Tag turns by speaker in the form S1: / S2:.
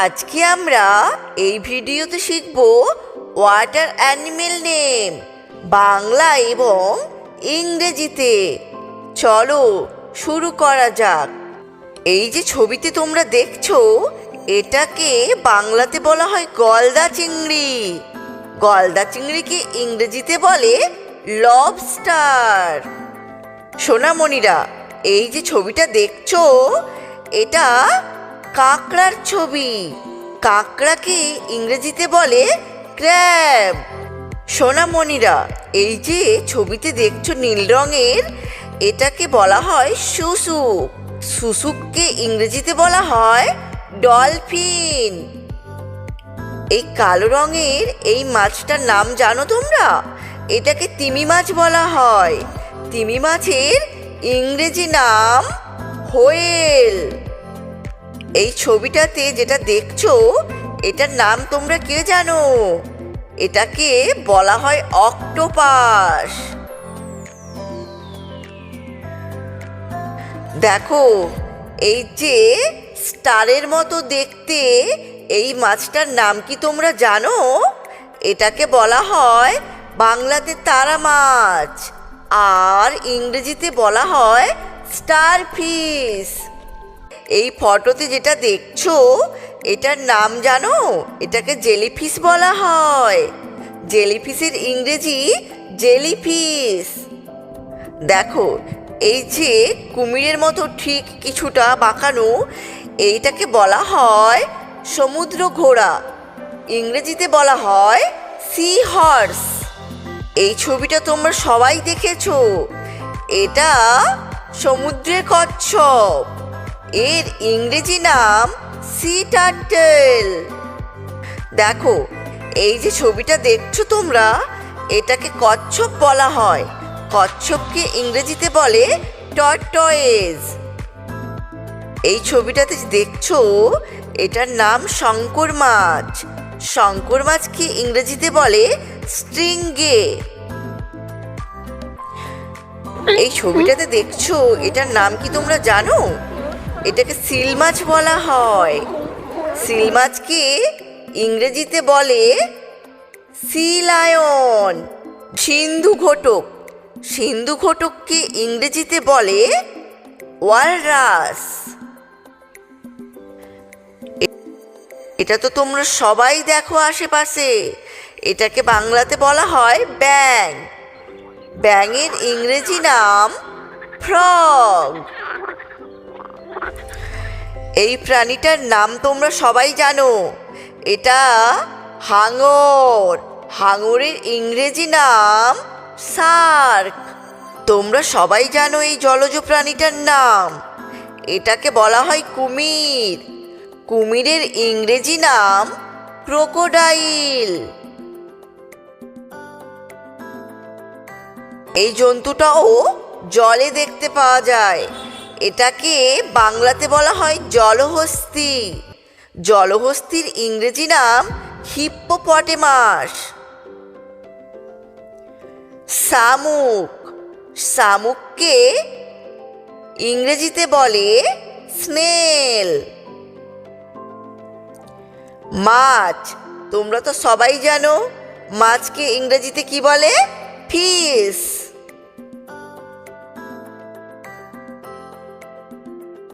S1: আজকে আমরা এই ভিডিওতে শিখব ওয়াটার অ্যানিমেল নেম বাংলা এবং ইংরেজিতে। চলো শুরু করা যাক। এই যে ছবিতে তোমরা দেখছো, এটাকে বাংলাতে বলা হয় গলদা চিংড়ি। গলদা চিংড়িকে ইংরেজিতে বলে লবস্টার। সোনামণিরা, এই যে ছবিটা দেখছো, এটা কাঁকড়ার ছবি। কাঁকড়াকে ইংরেজিতে বলে ক্র্যাব। সোনামণিরা, এই যে ছবিতে দেখছো নীল রঙের, এটাকে বলা হয় শুশুক। শুশুককে ইংরেজিতে বলা হয় ডলফিন। এই কালো রঙের এই মাছটার নাম জানো তোমরা? এটাকে তিমি মাছ বলা হয়। তিমি মাছের ইংরেজি নাম হোয়েল। এই ছবিটাতে যেটা দেখছো, এটার নাম তোমরা কে জানো? এটাকে বলা হয় অক্টোপাস। দেখো, এই যে স্টারের মতো দেখতে এই মাছটার নাম কি তোমরা জানো? এটাকে বলা হয় বাংলাতে তারা মাছ, আর ইংরেজিতে বলা হয় স্টারফিশ। এই ফটোতে যেটা দেখছো, এটার নাম জানো? এটাকে জেলিফিশ বলা হয়। জেলিফিশের ইংরেজি জেলিফিশ। দেখো, এই যে কুমিরের মতো ঠিক কিছুটা বাঁকানো, এইটাকে বলা হয় সমুদ্র ঘোড়া। ইংরেজিতে বলা হয় সি হর্স। এই ছবিটা তোমরা সবাই দেখেছো। এটা সমুদ্রের কচ্ছপ। এর ইংরেজি নাম সি টার্টল। দেখো, এই যে ছবিটা দেখছো তোমরা, এটাকে কচ্ছপ বলা হয়। কচ্ছপকে ইংরেজিতে বলে টর্টয়েজ। এই ছবিটাতে দেখছো, এটার নাম শঙ্কর মাছ। শঙ্কর মাছকে ইংরেজিতে বলে স্ট্রিংগে। এই ছবিটাতে দেখছো, এটার নাম কি তোমরা জানো? এটাকে সিল মাছ বলা হয়। সিল মাছকে ইংরেজিতে বলে সি লায়ন। সিন্ধু ঘটক। সিন্ধু ঘটককে ইংরেজিতে বলে ওয়ালরাস। এটা তো তোমরা সবাই দেখো আশেপাশে। এটাকে বাংলাতে বলা হয় ব্যাঙ। ব্যাঙের ইংরেজি নাম ফ্রগ। এই প্রাণীটার নাম তোমরা সবাই জানো। এটা হাঙর। হাঙরের ইংরেজি নাম শার্ক। তোমরা সবাই জানো এই জলজ প্রাণীটার নাম। এটাকে বলা হয় কুমির। কুমিরের ইংরেজি নাম ক্রোকোডাইল। এই জন্তুটাও জলে দেখতে পাওয়া যায়। এটাকে বাংলাতে বলা হয় জলহস্তী। জলহস্তীর ইংরেজি নাম হিপ্পোপটেমাস। শামুক। শামুককে ইংরেজিতে বলে স্নেল। মাছ। তোমরা তো সবাই জানো, মাছকে ইংরেজিতে কি বলে? ফিশ।